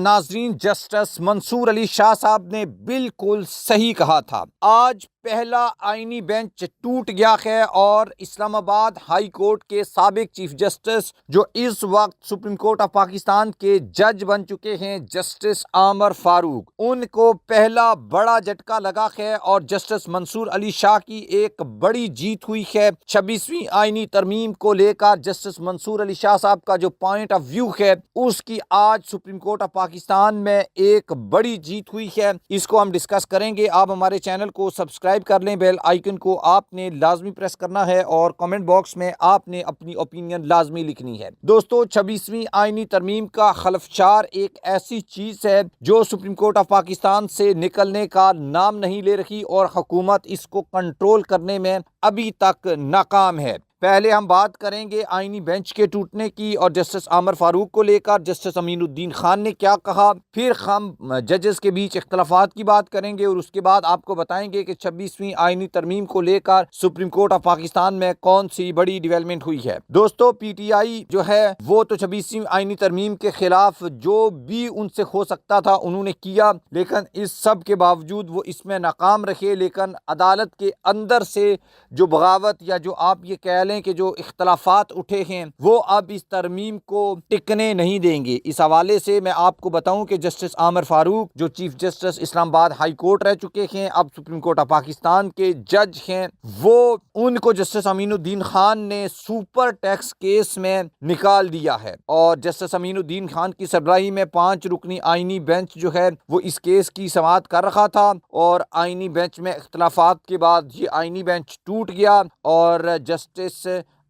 नाजरीन, जस्टिस मंसूर अली शाह साहब ने बिल्कुल सही कहा था। आज पहला आईनी बेंच टूट गया है और इस्लामाबाद हाई कोर्ट के साबिक चीफ जस्टिस, जो इस वक्त सुप्रीम कोर्ट ऑफ पाकिस्तान के जज बन चुके हैं, जस्टिस आमर फारूक, उनको पहला बड़ा झटका लगा है और जस्टिस मंसूर अली शाह की एक बड़ी जीत हुई है। 26वीं आईनी तरमीम को लेकर जस्टिस मंसूर अली शाह साहब का जो पॉइंट ऑफ व्यू है, उसकी आज सुप्रीम कोर्ट ऑफ पाकिस्तान में एक बड़ी जीत हुई है। इसको हम डिस्कस करेंगे। आप हमारे चैनल को सब्सक्राइब कर लें, बेल आइकन को आपने लाजमी प्रेस करना है और कमेंट बॉक्स में आपने अपनी ओपिनियन लाजमी लिखनी है। दोस्तों, 26वीं आईनी तरमीम का खलफचार एक ऐसी चीज है जो सुप्रीम कोर्ट ऑफ पाकिस्तान से निकलने का नाम नहीं ले रही और हुकूमत इसको कंट्रोल करने में अभी तक नाकाम है। पहले हम बात करेंगे आईनी बेंच के टूटने की और जस्टिस आमर फारूक को लेकर जस्टिस अमीनुद्दीन खान ने क्या कहा। फिर हम जजेस के बीच इख्तलाफात की बात करेंगे और उसके बाद आपको बताएंगे कि 26वीं आईनी तरमीम को लेकर सुप्रीम कोर्ट ऑफ पाकिस्तान में कौन सी बड़ी डेवलपमेंट हुई है। दोस्तों, PTI जो है वो तो 26वीं आईनी तरमीम के खिलाफ जो भी उनसे हो सकता था उन्होंने किया, लेकिन इस सब के बावजूद वो इसमें नाकाम रहे। लेकिन अदालत के अंदर से जो बगावत या जो आप ये कह कि जो इख्तलाफात उठे हैं वो अब इस तरमीम को टिकने नहीं देंगे। इस हवाले से मैं आपको बताऊं कि जस्टिस आमर फारूक, जो chief justice Islamabad high court रह चुके हैं, अब सुप्रीम कोर्ट ऑफ पाकिस्तान के जज हैं, वो उनको जस्टिस अमीनुद्दीन खान ने सुपर टैक्स केस में निकाल दिया है और जस्टिस अमीनुद्दीन खान की सरबराही में 5 रुकनी आईनी बेंच जो है वो इस केस की समाअत कर रखा था और आईनी बेंच में इख्तलाफात के बाद ये आईनी बेंच टूट गया और जस्टिस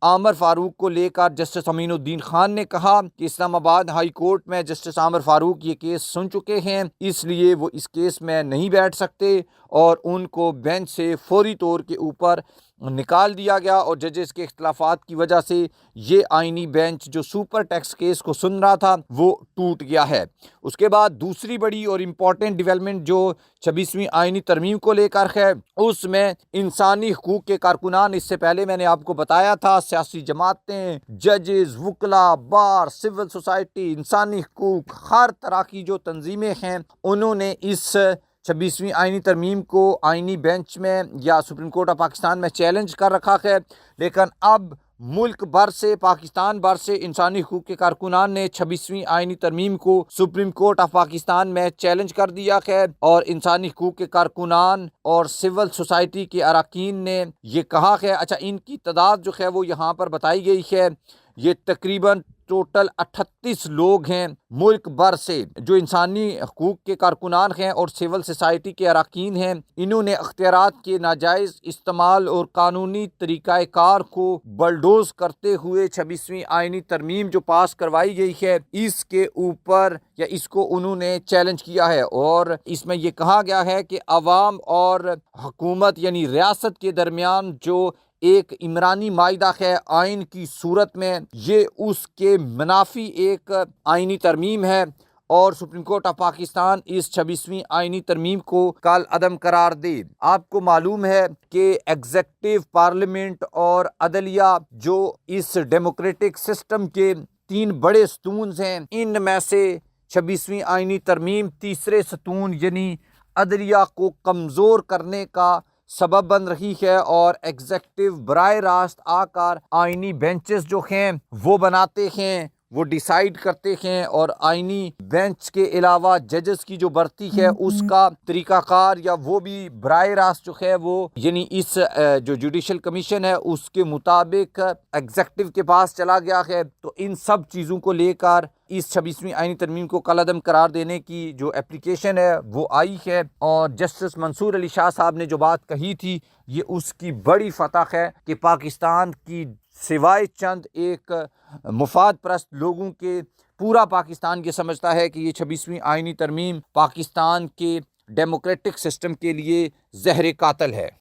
आमर फारूक को लेकर जस्टिस अमीनुद्दीन खान ने कहा कि इस्लामाबाद हाई कोर्ट में जस्टिस आमर फारूक ये केस सुन चुके हैं, इसलिए वो इस केस में नहीं बैठ सकते और उनको बेंच से फौरी तौर के ऊपर निकाल दिया गया और जजेस के इख्तलाफात की वजह से ये आईनी बेंच जो सुपर टैक्स केस को सुन रहा था वो टूट गया है। उसके बाद दूसरी बड़ी और इम्पॉर्टेंट डेवलपमेंट जो 26वीं आईनी तरमीम को लेकर है, उसमें इंसानी हकूक़ के कारकुनान, इससे पहले मैंने आपको बताया था, सियासी जमातें, जजेस, वकला, बार, सिविल सोसाइटी, इंसानी हकूक़, हर तरह की जो तंजीमें हैं, उन्होंने इस 26वीं आईनी तरमीम को आईनी बेंच में या सुप्रीम कोर्ट ऑफ पाकिस्तान में चैलेंज कर रखा है। लेकिन अब मुल्क भर से, पाकिस्तान भर से इंसानी हकूक़ के कारकुनान ने 26वीं आईनी तरमीम को सुप्रीम कोर्ट ऑफ पाकिस्तान में चैलेंज कर दिया है और इंसानी हकूक़ के कारकुनान और सिविल सोसाइटी के अरकान ने ये कहा है, अच्छा इनकी तादाद जो है वो यहाँ पर बताई गई है, ये तकरीबन टोटल 38 लोग हैं मुल्क भर से जो इंसानी हकूक़ के कारकुनान हैं और सिविल सोसाइटी के अरकान हैं। इन्होंने अख्तियारात के नाजायज़ इस्तेमाल और कानूनी तरीक़ाकार को बलडोज करते हुए 26वीं आईनी तरमीम जो पास करवाई गई है, इसके ऊपर या इसको उन्होंने चैलेंज किया है और इसमें यह कहा गया है कि अवाम और हुकूमत यानी रियासत के दरमियान जो एक इमरानी मायदा है आइन की सूरत में, ये उसके मुनाफी एक आइनी तरमीम है और सुप्रीम कोर्ट ऑफ पाकिस्तान इस 26वीं आइनी तरमीम को कल अदम करार दे। आपको मालूम है कि एग्जेक्टिव, पार्लियामेंट और अदलिया जो इस डेमोक्रेटिक सिस्टम के 3 बड़े सतून हैं, इनमें से 26वीं आइनी तरमीम तीसरे सतून यानी अदलिया को कमज़ोर करने का सबब बन रही है और एग्जेक्टिव बराह रास्त आकर आईनी बेंचेस जो हैं वो बनाते हैं, वो डिसाइड करते हैं और आईनी बेंच के अलावा जजेस की जो भर्ती है उसका तरीकाकार या वो भी बराह रास्त जो है वो यानी इस जो जुडिशल कमीशन है उसके मुताबिक एग्जेक्टिव के पास चला गया है। तो इन सब चीज़ों को लेकर इस 26वीं आईनी तरमीम को कलअदम करार देने की जो एप्लीकेशन है वो आई है और जस्टिस मंसूर अली शाह साहब ने जो बात कही थी ये उसकी बड़ी फतह है कि पाकिस्तान की सिवाय चंद एक मुफाद परस्त लोगों के पूरा पाकिस्तान ये समझता है कि ये 26वीं आईनी तरमीम पाकिस्तान के डेमोक्रेटिक सिस्टम के लिए जहर कातल है।